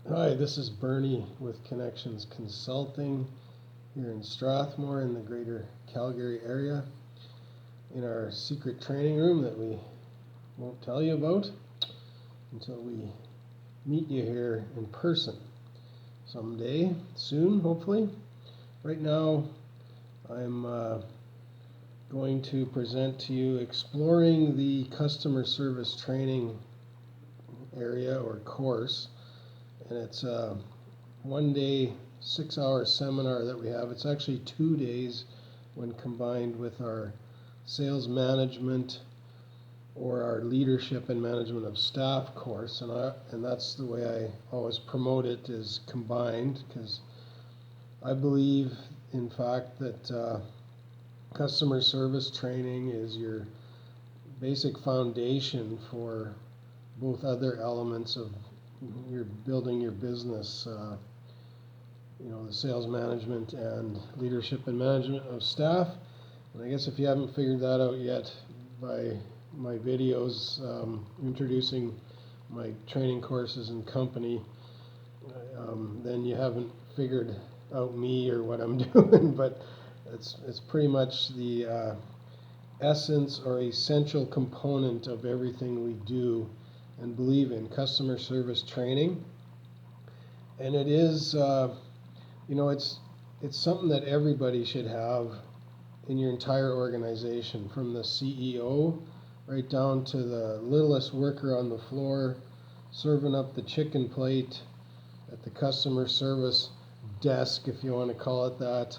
Hi, this is Bernie with Connections Consulting here in Strathmore in the greater Calgary area in our secret training room that we won't tell you about until we meet you here in person someday, soon, hopefully. Right now, I'm going to present to you exploring the customer service training area or course, and it's a 1 day 6-hour seminar that we have. It's actually 2 days when combined with our sales management or our leadership and management of staff course, and that's the way I always promote it, is combined, because I believe in fact that customer service training is your basic foundation for both other elements of your building your business, the sales management and leadership and management of staff. And I guess if you haven't figured that out yet by my videos introducing my training courses and company, then you haven't figured out me or what I'm doing. But it's pretty much the essence or essential component of everything we do and believe in, customer service training. And it is, it's something that everybody should have in your entire organization, from the CEO right down to the littlest worker on the floor serving up the chicken plate at the customer service desk, if you want to call it that,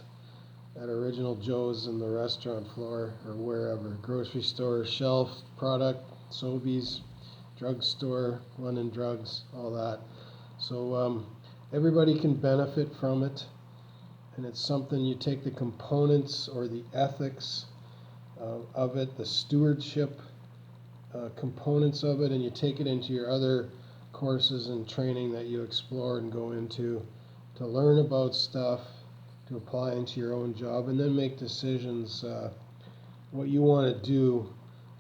at Original Joe's in the restaurant floor or wherever, grocery store, shelf product, Sobeys, drugstore, London Drugs, all that. So everybody can benefit from it, and it's something you take the components or the ethics of it, the stewardship components of it, and you take it into your other courses and training that you explore and go into to learn about stuff, to apply into your own job, and then make decisions what you want to do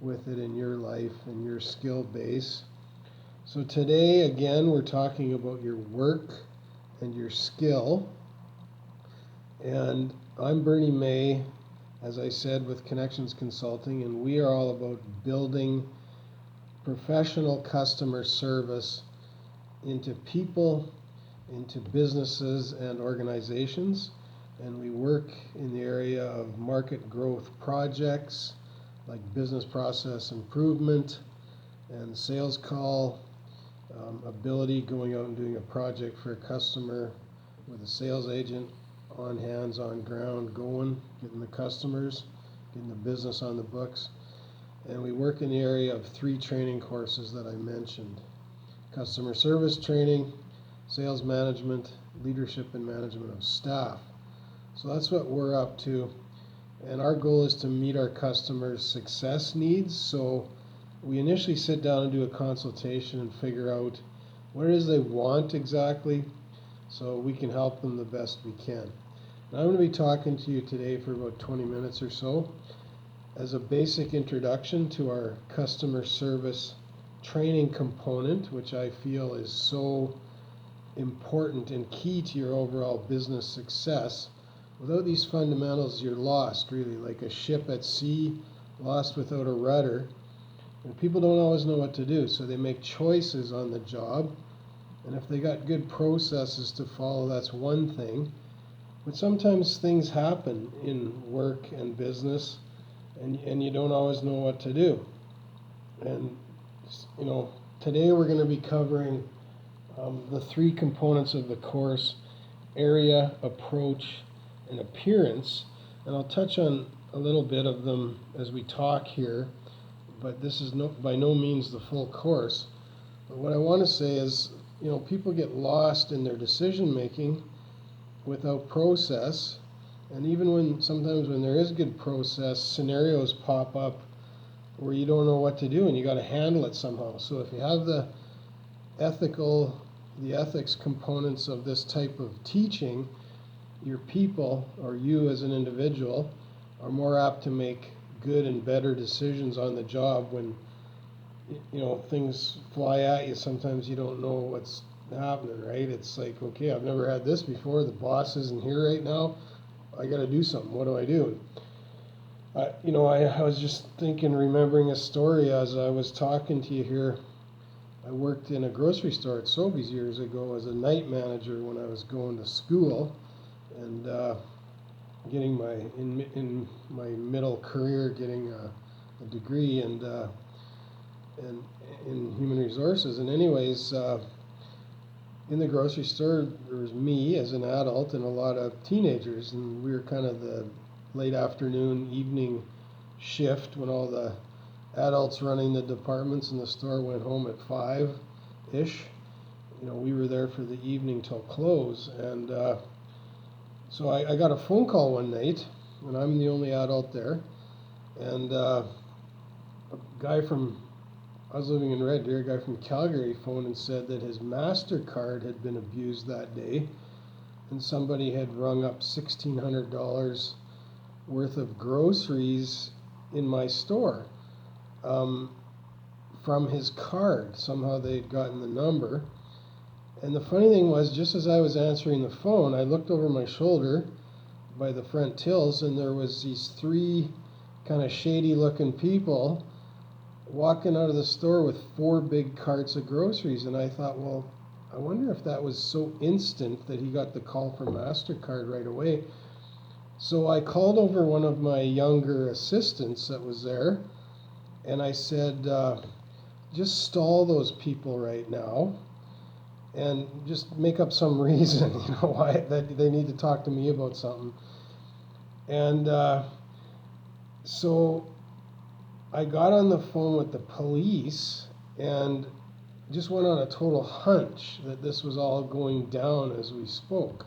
with it in your life and your skill base. So today, again, we're talking about your work and your skill. And I'm Bernie May, as I said, with Connections Consulting, and we are all about building professional customer service into people, into businesses and organizations. And we work in the area of market growth projects like business process improvement and sales call ability, going out and doing a project for a customer with a sales agent on hands, on ground, going, getting the customers, getting the business on the books. And we work in the area of 3 training courses that I mentioned: customer service training, sales management, leadership and management of staff. So that's what we're up to. And our goal is to meet our customers' success needs. So we initially sit down and do a consultation and figure out what it is they want exactly, so we can help them the best we can. And I'm going to be talking to you today for about 20 minutes or so as a basic introduction to our customer service training component, which I feel is so important and key to your overall business success. Without these fundamentals, you're lost, really, like a ship at sea, lost without a rudder. And people don't always know what to do, so they make choices on the job. And if they got good processes to follow, that's one thing. But sometimes things happen in work and business, and you don't always know what to do. And, today we're going to be covering the 3 components of the course: area, approach, and appearance. And I'll touch on a little bit of them as we talk here, but this is by no means the full course. But what I want to say is, people get lost in their decision making without process, and even sometimes when there is good process, scenarios pop up where you don't know what to do and you got to handle it somehow. So if you have the ethics components of this type of teaching, your people, or you as an individual, are more apt to make good and better decisions on the job when things fly at you. Sometimes you don't know what's happening, right? It's like, okay, I've never had this before. The boss isn't here right now. I got to do something. What do I do? I was just thinking, remembering a story as I was talking to you here. I worked in a grocery store at Sobeys years ago as a night manager when I was going to school and getting in my middle career, getting a degree and in human resources. And anyways, in the grocery store, there was me as an adult and a lot of teenagers, and we were kind of the late afternoon, evening shift when all the adults running the departments in the store went home at 5-ish. We were there for the evening till close, and so I got a phone call one night, and I'm the only adult there, and a guy I was living in Red Deer, a guy from Calgary phoned and said that his MasterCard had been abused that day, and somebody had rung up $1,600 worth of groceries in my store from his card. Somehow they'd gotten the number. And the funny thing was, just as I was answering the phone, I looked over my shoulder by the front tills, and there was these 3 kind of shady looking people walking out of the store with 4 big carts of groceries. And I thought, well, I wonder if that was so instant that he got the call from MasterCard right away. So I called over one of my younger assistants that was there, and I said, just stall those people right now and just make up some reason, why that they need to talk to me about something. And so I got on the phone with the police and just went on a total hunch that this was all going down as we spoke.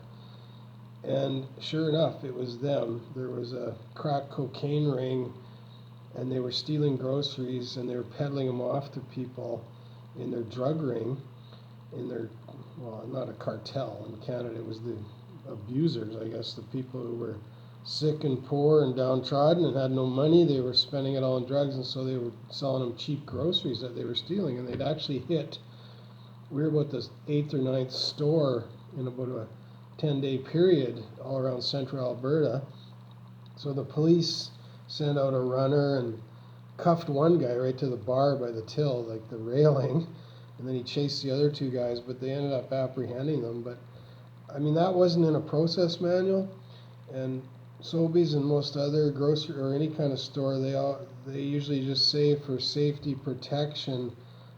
And sure enough, it was them. There was a crack cocaine ring, and they were stealing groceries, and they were peddling them off to people in their drug ring, not a cartel. In Canada, it was the abusers, I guess, the people who were sick and poor and downtrodden and had no money. They were spending it all on drugs, and so they were selling them cheap groceries that they were stealing, and they'd actually we were about the 8th or 9th store in about a 10-day period all around central Alberta. So the police sent out a runner and cuffed one guy right to the bar by the till, like the railing, and then he chased the other 2 guys, but they ended up apprehending them. But I mean, that wasn't in a process manual, and Sobeys and most other grocery or any kind of store, they usually just say for safety protection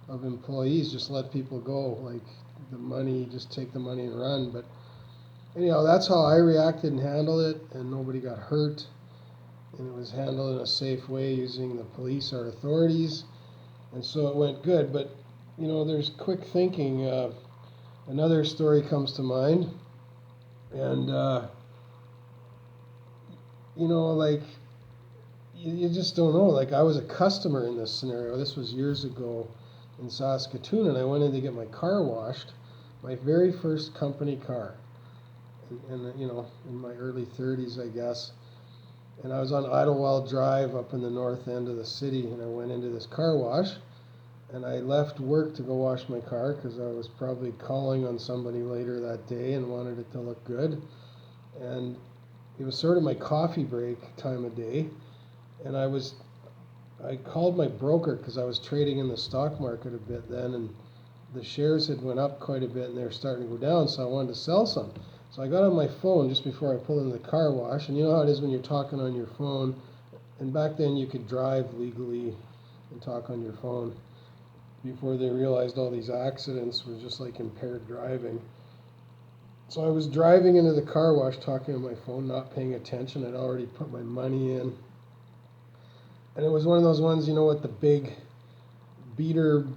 of employees, just let people go, like the money, just take the money and run. But anyhow, that's how I reacted and handled it, and nobody got hurt, and it was handled in a safe way using the police, our authorities, and so it went good. But there's quick thinking. Another story comes to mind, and you just don't know. Like, I was a customer in this scenario. This was years ago in Saskatoon, and I went in to get my car washed, my very first company car. And in my early 30s, I guess. And I was on Idlewild Drive up in the north end of the city, and I went into this car wash, and I left work to go wash my car because I was probably calling on somebody later that day and wanted it to look good. And it was sort of my coffee break time of day, and I called my broker because I was trading in the stock market a bit then, and the shares had went up quite a bit and they were starting to go down, so I wanted to sell some. So I got on my phone just before I pulled into the car wash, and you know how it is when you're talking on your phone, and back then you could drive legally and talk on your phone before they realized all these accidents were just like impaired driving. So I was driving into the car wash talking on my phone, not paying attention. I'd already put my money in. And it was one of those ones, with the big beater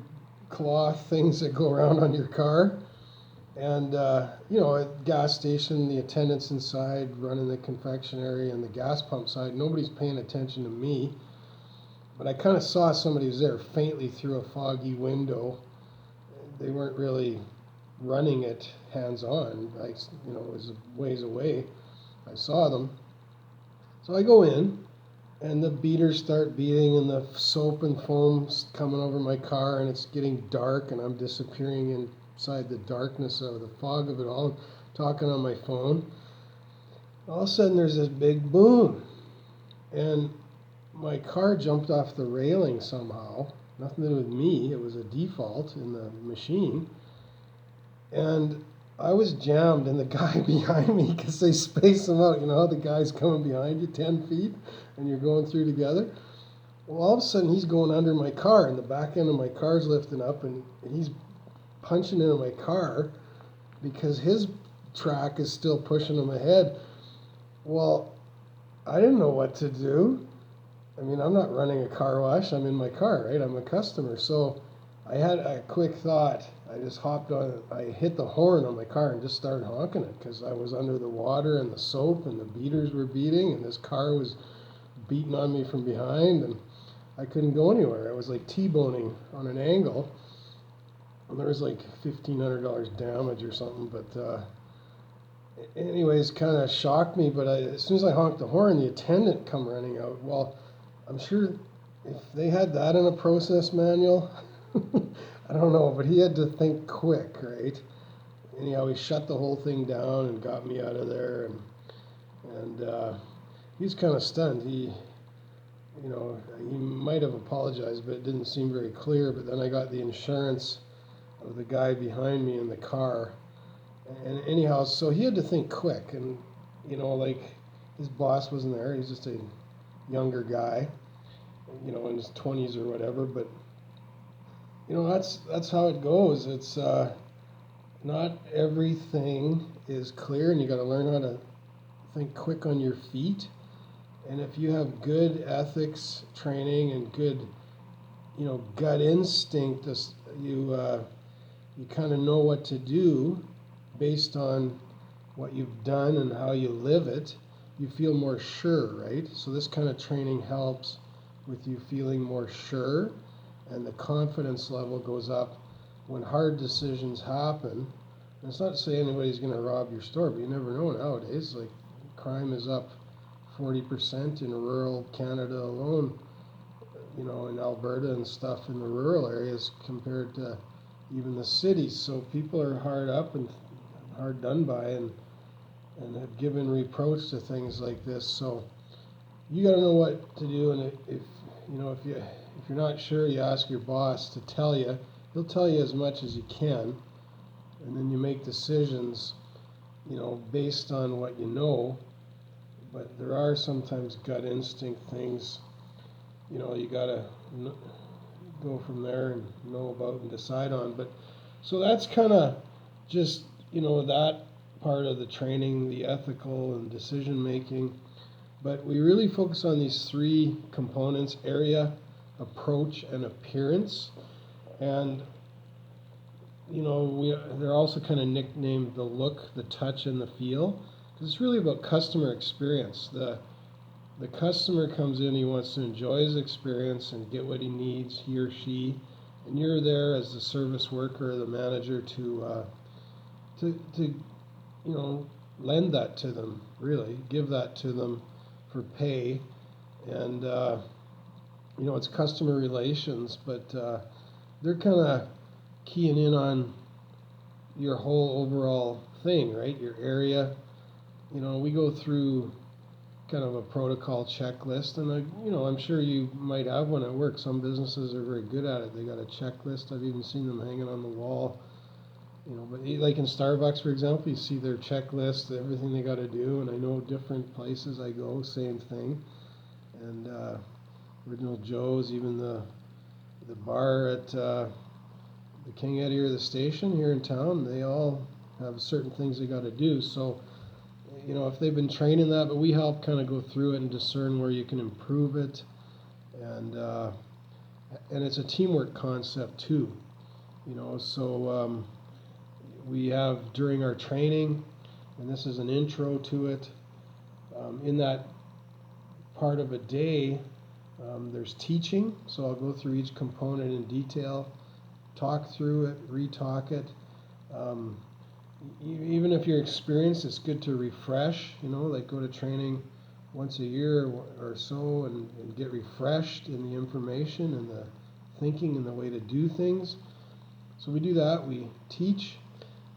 cloth things that go around on your car. And, at gas station, the attendants inside running the confectionery and the gas pump side, nobody's paying attention to me. But I kind of saw somebody was there faintly through a foggy window. They weren't really running it hands-on. It was a ways away. I saw them. So I go in, and the beaters start beating, and the soap and foam's coming over my car, and it's getting dark, and I'm disappearing in outside the darkness of the fog of it all, I'm talking on my phone. All of a sudden there's this big boom, and my car jumped off the railing somehow. Nothing to do with me, it was a default in the machine. And I was jammed, and the guy behind me, because they space them out, you know how the guy's coming behind you 10 feet and you're going through together? Well, all of a sudden he's going under my car, and the back end of my car's lifting up, and he's punching into my car because his track is still pushing him ahead. Well, I didn't know what to do. I mean, I'm not running a car wash, I'm in my car, right? I'm a customer. So I had a quick thought. I just hopped on, I hit the horn on my car and just started honking it because I was under the water and the soap and the beaters were beating, and this car was beating on me from behind, and I couldn't go anywhere. I was like T-boning on an angle, and there was like $1,500 damage or something, but anyways, kind of shocked me. But as soon as I honked the horn, the attendant come running out. Well, I'm sure if they had that in a process manual, I don't know, but he had to think quick, right? Anyhow, he shut the whole thing down and got me out of there, and he was kind of stunned. He might have apologized, but it didn't seem very clear. But then I got the insurance of the guy behind me in the car, and anyhow, so he had to think quick, and like his boss wasn't there. He's just a younger guy, in his 20s or whatever. But that's how it goes. It's not everything is clear, and you got to learn how to think quick on your feet. And if you have good ethics training and good, gut instinct, you kind of know what to do based on what you've done and how you live it. You feel more sure, right? So this kind of training helps with you feeling more sure, and the confidence level goes up when hard decisions happen. And it's not to say anybody's going to rob your store, but you never know nowadays. Like, crime is up 40% in rural Canada alone, in Alberta and stuff in the rural areas compared to even the cities. So people are hard up and hard done by, and have given reproach to things like this. So you got to know what to do, and if you're not sure, you ask your boss to tell you. He'll tell you as much as he can, and then you make decisions, based on what you know. But there are sometimes gut instinct things, you gotta go from there and know about and decide on. But so that's kind of just, that part of the training, the ethical and decision making. But we really focus on these three components: area, approach, and appearance. And they're also kind of nicknamed the look, the touch, and the feel. It's really about customer experience. The customer comes in, he wants to enjoy his experience and get what he needs, he or she, and you're there as the service worker, the manager, to lend that to them, really, give that to them for pay. And it's customer relations, but they're kind of keying in on your whole overall thing, right? Your area. We go through kind of a protocol checklist, and I'm sure you might have one at work. Some businesses are very good at it. They got a checklist. I've even seen them hanging on the wall. But like in Starbucks, for example, you see their checklist, everything they got to do. And I know different places I go, same thing. And Original Joe's, even the bar at the King Eddie or the station here in town, they all have certain things they got to do. So if they've been trained in that, but we help kind of go through it and discern where you can improve it, and it's a teamwork concept too, so we have during our training, and this is an intro to it, in that part of a day, there's teaching, so I'll go through each component in detail, talk through it, re-talk it. Even if you're experienced, it's good to refresh, like go to training once a year or so and get refreshed in the information and the thinking and the way to do things. So we do that, we teach,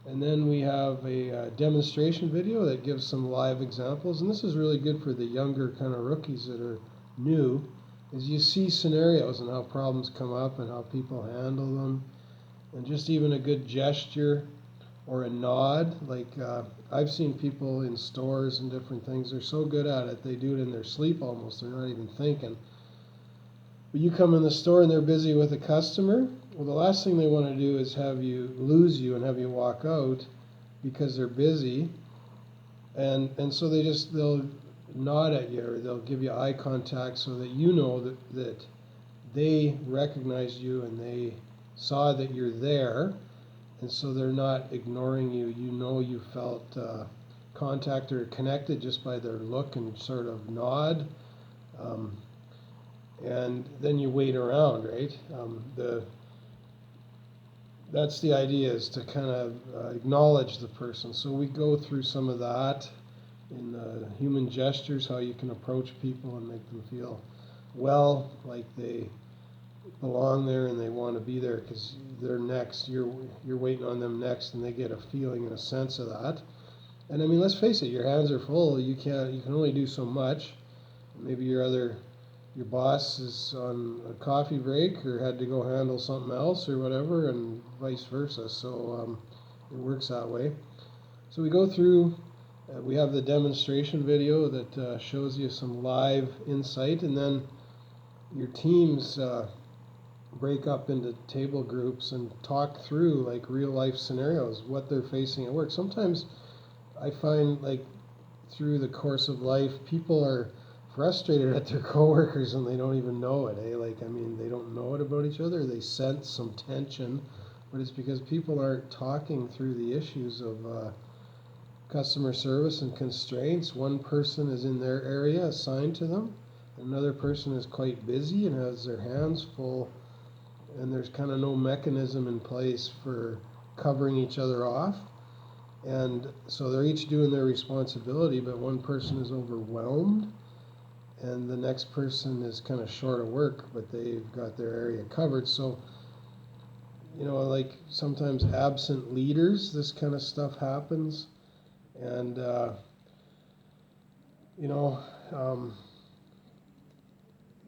and then we have a demonstration video that gives some live examples. And this is really good for the younger kind of rookies that are new, is you see scenarios and how problems come up and how people handle them. And just even a good gesture or a nod, like I've seen people in stores and different things, they're so good at it, they do it in their sleep almost, they're not even thinking. But you come in the store and they're busy with a customer, well, the last thing they want to do is have you lose you and have you walk out because they're busy. And so they'll nod at you or they'll give you eye contact so that you know that they recognized you and they saw that you're there. And so they're not ignoring you. You know you felt contact or connected just by their look and sort of nod. And then you wait around, right? That's the idea, is to kind of acknowledge the person. So we go through some of that in human gestures, how you can approach people and make them feel well, like they belong there and they want to be there because they're next. You're waiting on them next, and they get a feeling and a sense of that. And I mean, let's face it, your hands are full. You can only do so much. Maybe your boss is on a coffee break or had to go handle something else or whatever, and vice versa. So it works that way. So we go through, we have the demonstration video that shows you some live insight, and then your teams break up into table groups and talk through like real life scenarios, what they're facing at work. Sometimes I find, like, through the course of life, people are frustrated at their coworkers and they don't even know it, eh? Like, I mean, they don't know it about each other. They sense some tension, but it's because people aren't talking through the issues of customer service and constraints. One person is in their area assigned to them. Another person is quite busy and has their hands full, and there's kind of no mechanism in place for covering each other off. And so they're each doing their responsibility, but one person is overwhelmed and the next person is kind of short of work, but they've got their area covered. So, like sometimes absent leaders, this kind of stuff happens. And,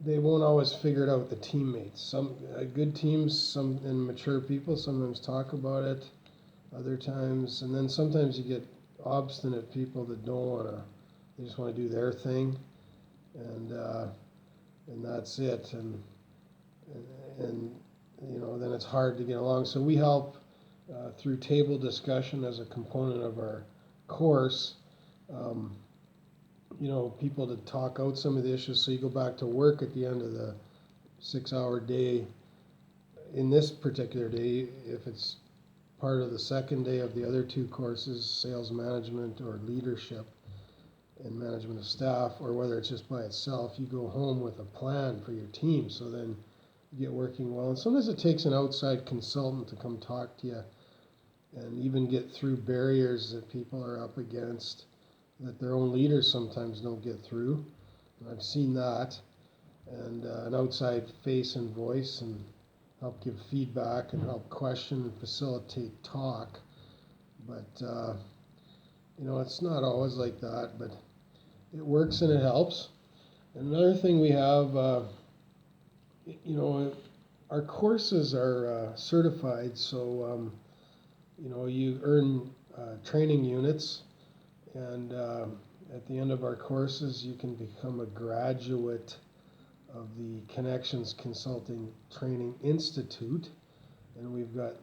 they won't always figure it out, the teammates. Some good teams, and mature people sometimes talk about it, other times, and then sometimes you get obstinate people that don't want to, they just want to do their thing, and that's it, and then it's hard to get along. So we help through table discussion as a component of our course, people to talk out some of the issues, so you go back to work at the end of the 6-hour day. In this particular day, if it's part of the second day of the other two courses, sales management or leadership and management of staff, or whether it's just by itself, you go home with a plan for your team, so then you get working well. And sometimes it takes an outside consultant to come talk to you and even get through barriers that people are up against, that their own leaders sometimes don't get through. I've seen that, and an outside face and voice, and help give feedback and help question and facilitate talk. But it's not always like that, but it works and it helps. And another thing we have, our courses are certified, so you earn training units. And at the end of our courses, you can become a graduate of the Connections Consulting Training Institute. And we've got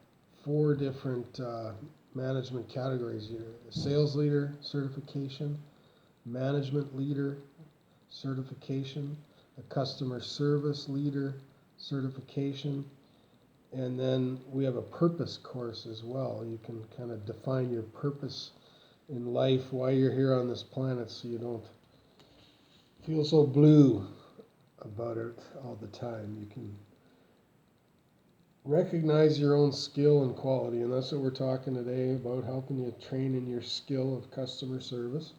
4 different management categories here: sales leader certification, management leader certification, a customer service leader certification, and then we have a purpose course as well. You can kind of define your purpose in life, why you're here on this planet, so you don't feel so blue about it all the time. You can recognize your own skill and quality, and that's what we're talking today about, helping you train in your skill of customer service.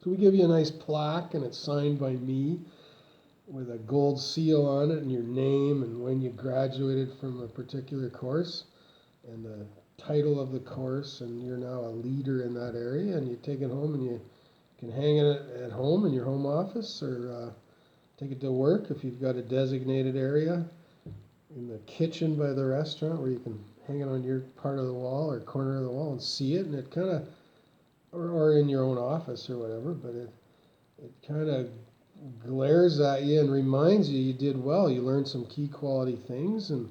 So we give you a nice plaque, and it's signed by me with a gold seal on it and your name and when you graduated from a particular course. and the title of the course, and you're now a leader in that area, and you take it home and you can hang it at home in your home office, or take it to work if you've got a designated area in the kitchen by the restaurant where you can hang it on your part of the wall or corner of the wall and see it, and it kind of, or in your own office or whatever, but it kind of glares at you and reminds you did well. You learned some key quality things, and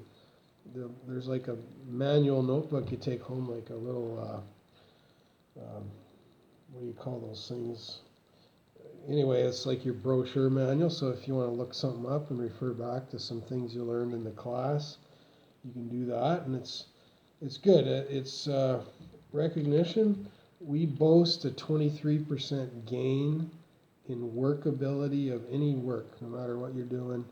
there's like a manual notebook you take home, like a little, what do you call those things? Anyway, it's like your brochure manual, so if you want to look something up and refer back to some things you learned in the class, you can do that, and it's good. It's recognition. We boast a 23% gain in workability of any work, no matter what you're doing,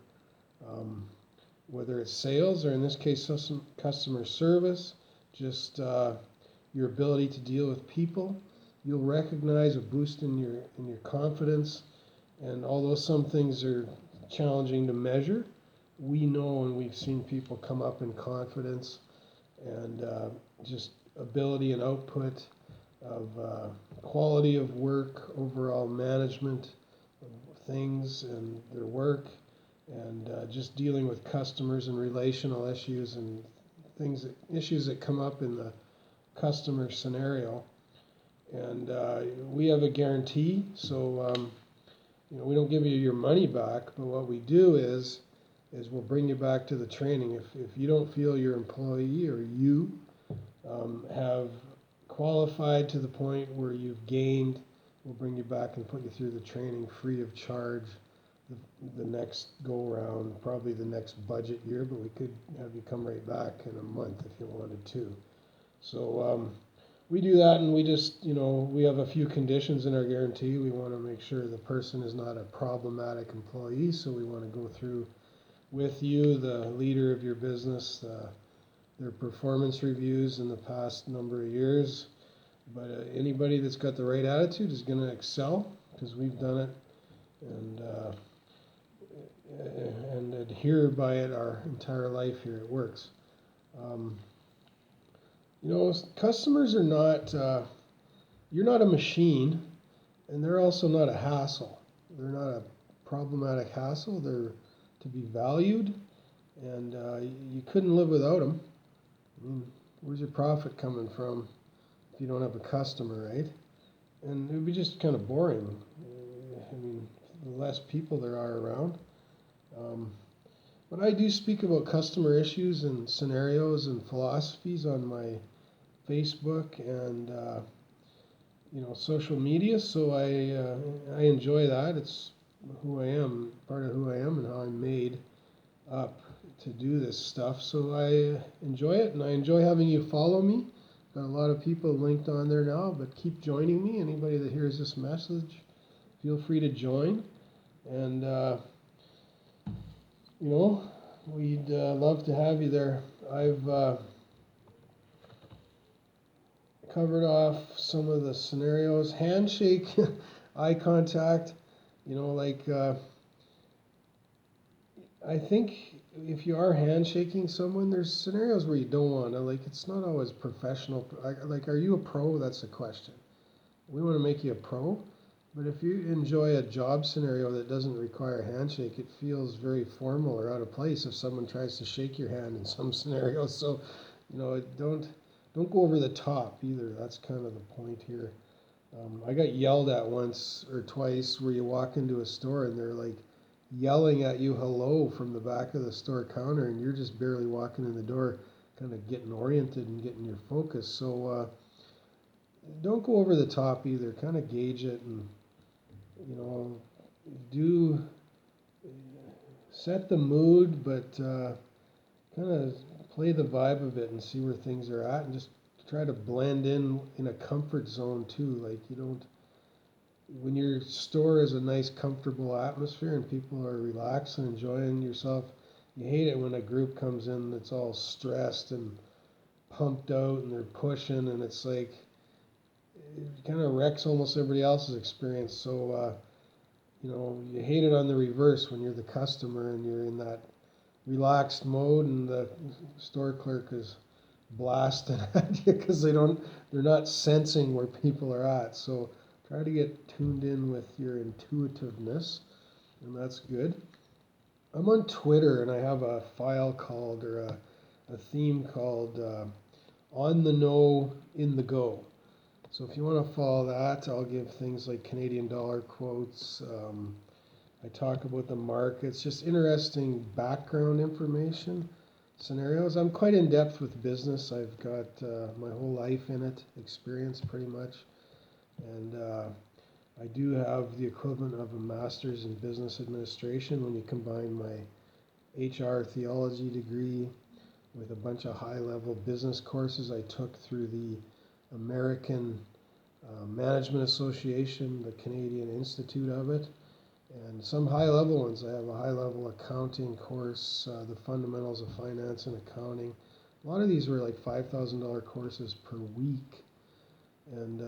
whether it's sales or in this case customer service, just your ability to deal with people. You'll recognize a boost in your confidence, and although some things are challenging to measure, we know and we've seen people come up in confidence and just ability and output of quality of work, overall management of things and their work, and just dealing with customers and relational issues and issues that come up in the customer scenario. And we have a guarantee, so we don't give you your money back, but what we do is we'll bring you back to the training. If you don't feel your employee or you have qualified to the point where you've gained, we'll bring you back and put you through the training free of charge the next go around, probably the next budget year, but we could have you come right back in a month if you wanted to. So we do that, and we just, we have a few conditions in our guarantee. We want to make sure the person is not a problematic employee, so we want to go through with you, the leader of your business, their performance reviews in the past number of years. But anybody that's got the right attitude is going to excel, because we've done it and adhere by it our entire life here at Works. Customers are not, you're not a machine, and they're also not a hassle. They're not a problematic hassle. They're to be valued, and you couldn't live without them. I mean, where's your profit coming from if you don't have a customer, right? And it would be just kind of boring. I mean, the less people there are around. But I do speak about customer issues and scenarios and philosophies on my Facebook and social media, so I enjoy that. It's who I am, part of who I am, and how I'm made up to do this stuff. So I enjoy it, and I enjoy having you follow me. Got a lot of people linked on there now, but keep joining me. Anybody that hears this message, feel free to join. And we'd love to have you there. I've covered off some of the scenarios. Handshake, eye contact, I think if you are handshaking someone, there's scenarios where you don't want to, it's not always professional. Are you a pro? That's the question. We want to make you a pro, but if you enjoy a job scenario that doesn't require a handshake, it feels very formal or out of place if someone tries to shake your hand in some scenarios. So, don't go over the top either. That's kind of the point here. I got yelled at once or twice where you walk into a store and they're like yelling at you hello from the back of the store counter, and you're just barely walking in the door, kind of getting oriented and getting your focus. So don't go over the top either. Kind of gauge it, and do set the mood, but kind of play the vibe of it and see where things are at, and just try to blend in a comfort zone too. When your store is a nice comfortable atmosphere and people are relaxed and enjoying yourself, you hate it when a group comes in that's all stressed and pumped out and they're pushing, and it's like it kind of wrecks almost everybody else's experience. So you hate it on the reverse when you're the customer and you're in that relaxed mode and the store clerk is blasting at you because they're not sensing where people are at. So try to get tuned in with your intuitiveness, and that's good. I'm on Twitter, and I have a file called, or a theme called On the Know, in the Go. So if you want to follow that, I'll give things like Canadian dollar quotes. I talk about the markets, just interesting background information, scenarios. I'm quite in depth with business. I've got my whole life in it, experience pretty much. And I do have the equivalent of a master's in business administration when you combine my HR theology degree with a bunch of high-level business courses I took through the American Management Association, the Canadian Institute of it, and some high-level ones. I have a high-level accounting course, the fundamentals of finance and accounting. A lot of these were like $5,000 courses per week, and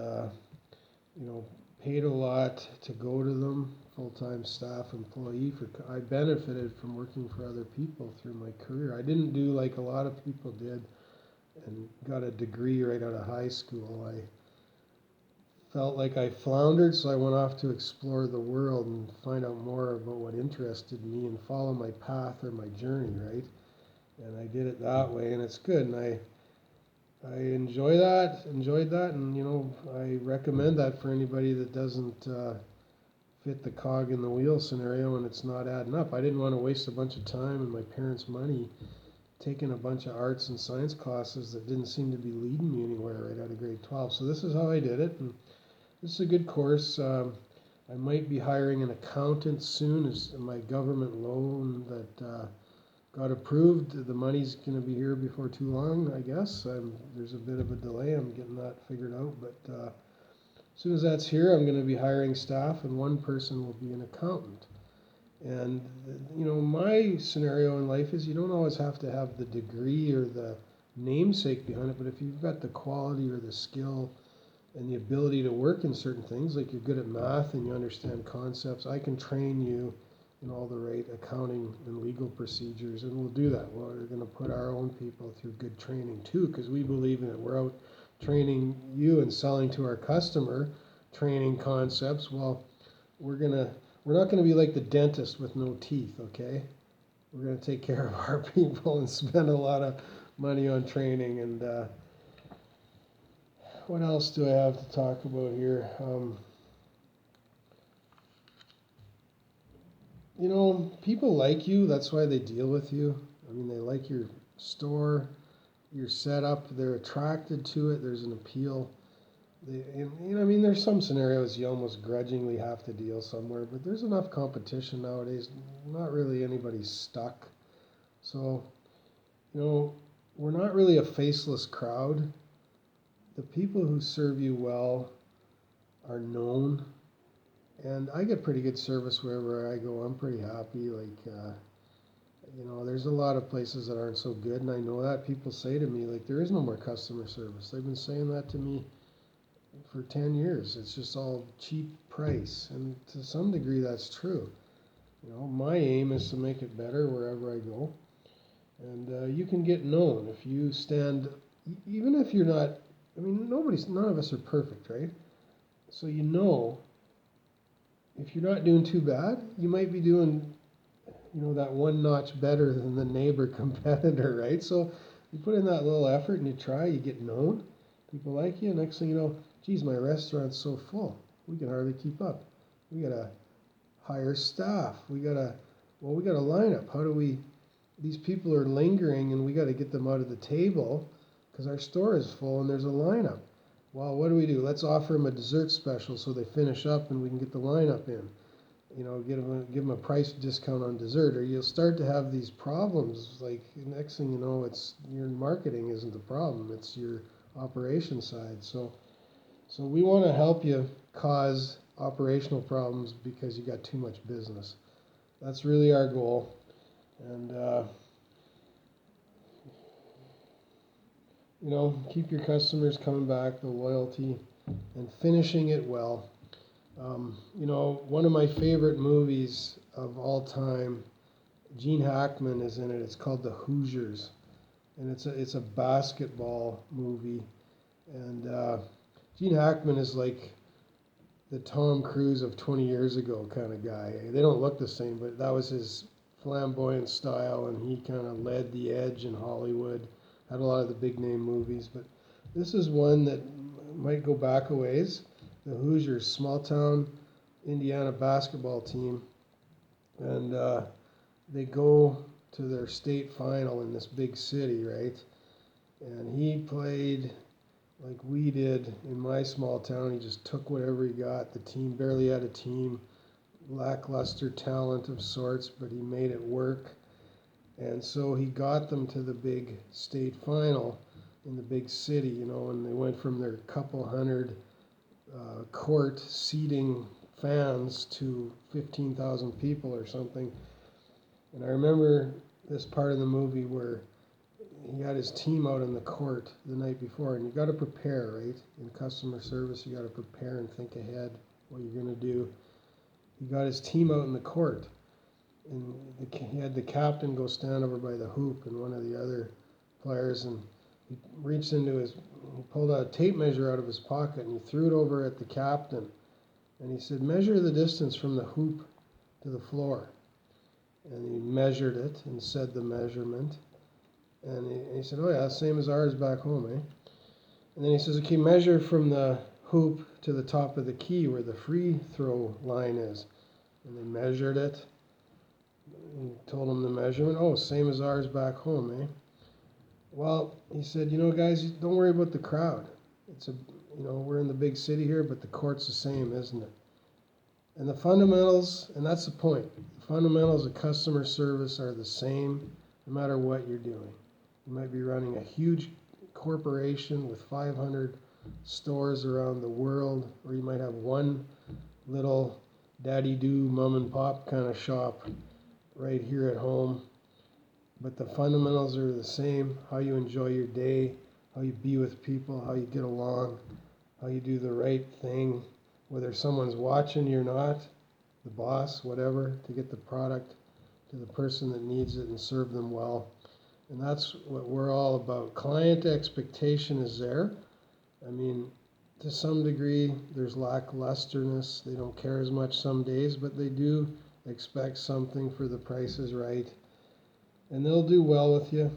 paid a lot to go to them. Full-time staff employee. I benefited from working for other people through my career. I didn't do like a lot of people did and got a degree right out of high school. I felt like I floundered, so I went off to explore the world and find out more about what interested me and follow my path or my journey, right? And I did it that way, and it's good. And I enjoyed that, and I recommend that for anybody that doesn't fit the cog in the wheel scenario and it's not adding up. I didn't want to waste a bunch of time and my parents' money taking a bunch of arts and science classes that didn't seem to be leading me anywhere right out of grade 12. So this is how I did it, and this is a good course. I might be hiring an accountant soon as my government loan that got approved. The money's going to be here before too long, I guess. There's a bit of a delay. I'm getting that figured out, but as soon as that's here, I'm going to be hiring staff, and one person will be an accountant. And, my scenario in life is you don't always have to have the degree or the namesake behind it, but if you've got the quality or the skill and the ability to work in certain things, like you're good at math and you understand concepts, I can train you in all the right accounting and legal procedures, and we'll do that. We're going to put our own people through good training too, because we believe in it. We're out training you and selling to our customer, training concepts. Well, we're not going to be like the dentist with no teeth, okay? We're going to take care of our people and spend a lot of money on training. And what else do I have to talk about here? People like you. That's why they deal with you. I mean, they like your store, your setup. They're attracted to it. There's an appeal. There's some scenarios you almost grudgingly have to deal somewhere, but there's enough competition nowadays. Not really anybody's stuck. So, we're not really a faceless crowd. The people who serve you well are known, and I get pretty good service wherever I go. I'm pretty happy. There's a lot of places that aren't so good, and I know that. People say to me, there is no more customer service. They've been saying that to me for 10 years. It's just all cheap price, and to some degree that's true. My aim is to make it better wherever I go, and you can get known if you stand, even if you're not, none of us are perfect, right? So if you're not doing too bad, you might be doing, that one notch better than the neighbor competitor, right? So you put in that little effort and you try, you get known, people like you, next thing you know, geez, my restaurant's so full, we can hardly keep up. We gotta hire staff. We gotta line up. These people are lingering and we gotta get them out of the table because our store is full and there's a lineup. Well, what do? Let's offer them a dessert special so they finish up and we can get the lineup in. Give them a price discount on dessert, or you'll start to have these problems. Like next thing you know, it's your marketing isn't the problem; it's your operation side. So we want to help you cause operational problems because you got too much business. That's really our goal, and keep your customers coming back, the loyalty, and finishing it well. One of my favorite movies of all time, Gene Hackman is in it. It's called The Hoosiers. and it's a basketball movie. And Gene Hackman is like the Tom Cruise of 20 years ago kind of guy. They don't look the same, but that was his flamboyant style, and he kind of led the edge in Hollywood. Had a lot of the big name movies, but this is one that might go back a ways. The Hoosiers, small town Indiana basketball team, and they go to their state final in this big city, right? And he played like we did in my small town. He just took whatever he got. The team barely had a team, lackluster talent of sorts, but he made it work. And so he got them to the big state final in the big city, you know, and they went from their couple hundred court seating fans to 15,000 people or something. And I remember this part of the movie where he had his team out in the court the night before, and you got to prepare, right? In customer service, you got to prepare and think ahead what you're going to do. He got his team out in the court, and he had the captain go stand over by the hoop, and one of the other players, and he reached into he pulled a tape measure out of his pocket, and he threw it over at the captain, and he said, measure the distance from the hoop to the floor. And he measured it and said the measurement. And he said, oh yeah, same as ours back home, eh? And then he says, okay, measure from the hoop to the top of the key where the free throw line is. And they measured it. He told him the measurement. Oh, same as ours back home, eh? Well, he said, you know, guys, don't worry about the crowd. We're in the big city here, but the court's the same, isn't it? And the fundamentals, and that's the point, the fundamentals of customer service are the same no matter what you're doing. You might be running a huge corporation with 500 stores around the world, or you might have one little daddy-do mom and pop kind of shop right here at home. But the fundamentals are the same: how you enjoy your day, how you be with people, how you get along, how you do the right thing, whether someone's watching you or not, the boss, whatever, to get the product to the person that needs it and serve them well. And that's what we're all about. Client expectation is there. I mean, to some degree, there's lacklusterness. They don't care as much some days, but they do expect something for the price is right. And they'll do well with you.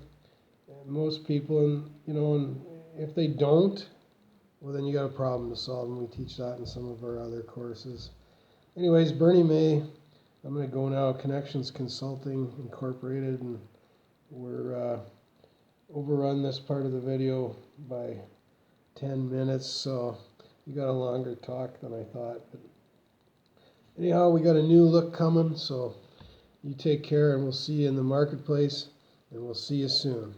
And most people, and if they don't, well, then you got a problem to solve, and we teach that in some of our other courses. Anyways, Bernie May, I'm going to go now, Connections Consulting Incorporated, and we're overrun this part of the video by 10 minutes, so you got a longer talk than I thought. But anyhow, we got a new look coming, so you take care, and we'll see you in the marketplace, and we'll see you soon.